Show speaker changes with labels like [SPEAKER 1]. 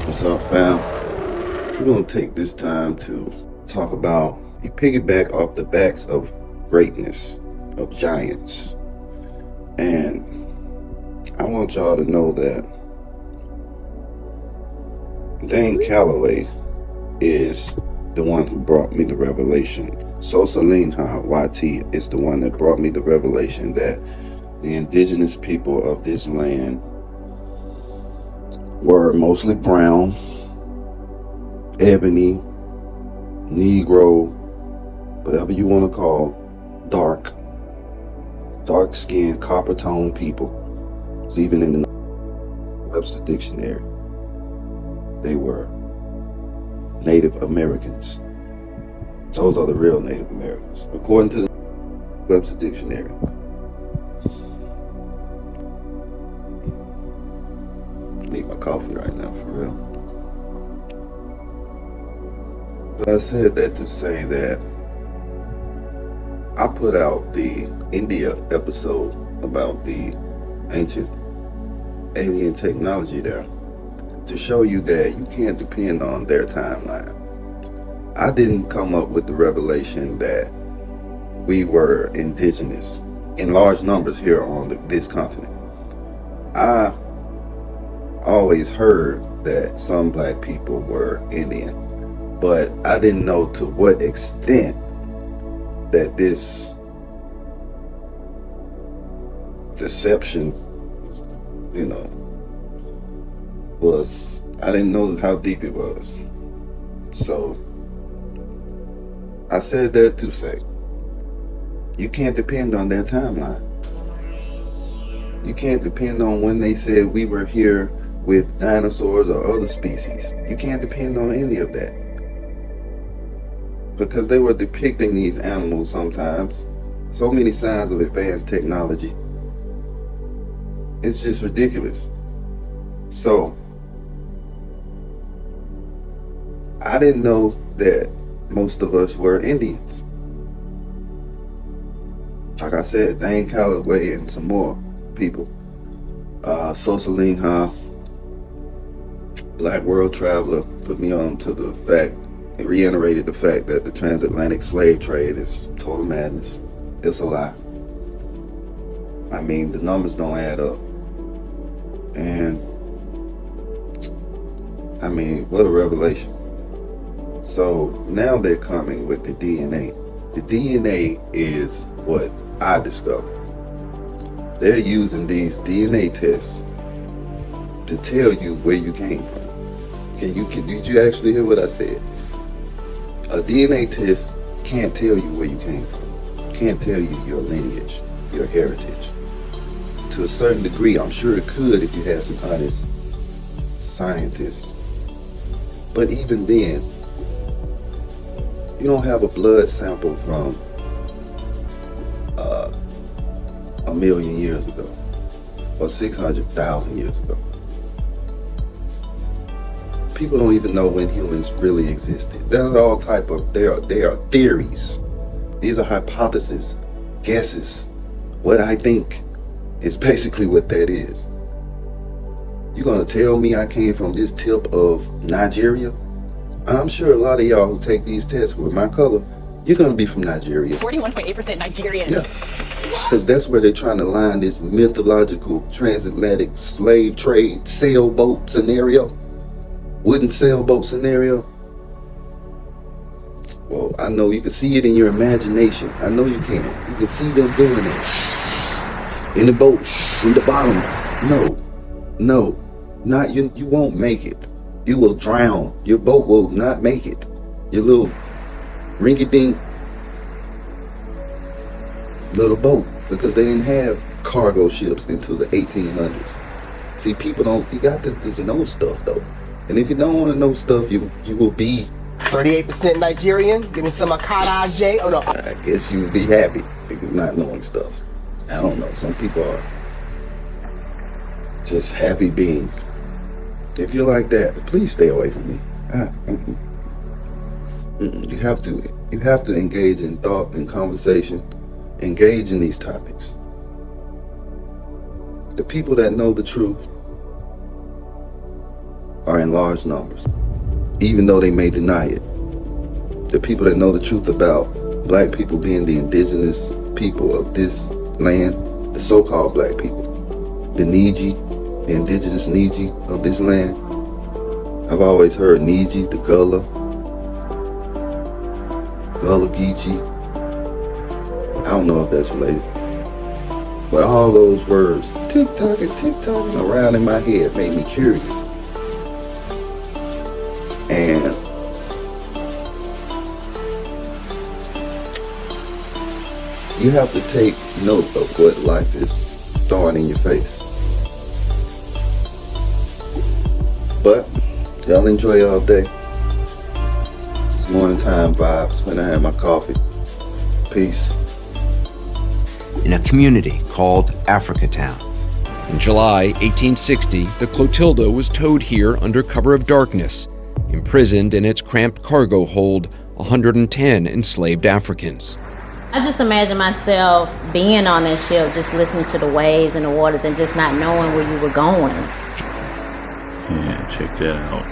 [SPEAKER 1] What's up, fam? We're going to take this time to talk about, you piggyback off the backs of greatness, of giants. And I want y'all to know that Dane Calloway is the one who brought me the revelation. Sosalinha YT is the one that brought me the revelation that the indigenous people of this land were mostly brown, ebony, Negro, whatever you want to call, dark-skinned, copper-toned people. It's even in the Webster Dictionary. They were Native Americans. Those are the real Native Americans, according to the Webster Dictionary. I need my coffee right now, for real. But I said that to say that I put out the India episode about the ancient alien technology there to show you that you can't depend on their timeline. I didn't come up with the revelation that we were indigenous in large numbers here on this continent. I always heard that some black people were Indian, but I didn't know to what extent that this deception, was. I didn't know how deep it was. So I said that to say, you can't depend on their timeline. You can't depend on when they said we were here with dinosaurs or other species. You can't depend on any of that. Because they were depicting these animals sometimes. So many signs of advanced technology. It's just ridiculous. So, I didn't know that most of us were Indians. Like I said, Dane Calloway and some more people. Sosalinha, Black World Traveler, put me on to the fact, it reiterated the fact that the transatlantic slave trade is total madness. It's a lie. I mean, the numbers don't add up. And, I mean, what a revelation. So now they're coming with the DNA. The DNA is what I discovered. They're using these DNA tests to tell you where you came from. Did you actually hear what I said? A DNA test can't tell you where you came from. Can't tell you your lineage, your heritage. To a certain degree, I'm sure it could if you had some honest scientists. But even then, you don't have a blood sample from 1,000,000 years ago or 600,000 years ago. People don't even know when humans really existed. There's all type of, they are theories. These are hypotheses, guesses. What I think is basically what that is. You're gonna tell me I came from this tip of Nigeria? And I'm sure a lot of y'all who take these tests with my color, you're gonna be from Nigeria.
[SPEAKER 2] 41.8% Nigerian.
[SPEAKER 1] Yeah. Because that's where they're trying to line this mythological transatlantic slave trade sailboat scenario. Wooden sailboat scenario. Well, I know you can see it in your imagination. I know you can. You can see them doing it. In the boat, in the bottom. No, not you. You won't make it. You will drown. Your boat will not make it. Your little rinky-dink little boat, because they didn't have cargo ships until the 1800s. See, people don't. You got to just know stuff though. And if you don't want to know stuff, you will be
[SPEAKER 3] 38% Nigerian, getting some akaraje. Oh no.
[SPEAKER 1] I guess you would be happy if you're not knowing stuff. I don't know. Some people are just happy being. If you're like that, please stay away from me. You have to engage in thought and conversation. Engage in these topics. The people that know the truth are in large numbers, even though they may deny it. The people that know the truth about black people being the indigenous people of this land, the so-called black people, the Niji, the indigenous Niji of this land. I've always heard Niji, the Gullah Geechee. I don't know if that's related. But all those words, tick-tocking around in my head made me curious. And you have to take note of what life is throwing in your face. But y'all enjoy y'all day. It's morning time vibes when I have my coffee. Peace.
[SPEAKER 2] In a community called Africatown.
[SPEAKER 4] In July 1860, the Clotilda was towed here under cover of darkness, imprisoned in its cramped cargo hold 110 enslaved Africans.
[SPEAKER 5] I just imagine myself being on that ship, just listening to the waves and the waters and just not knowing where you were going.
[SPEAKER 6] Yeah, check that out.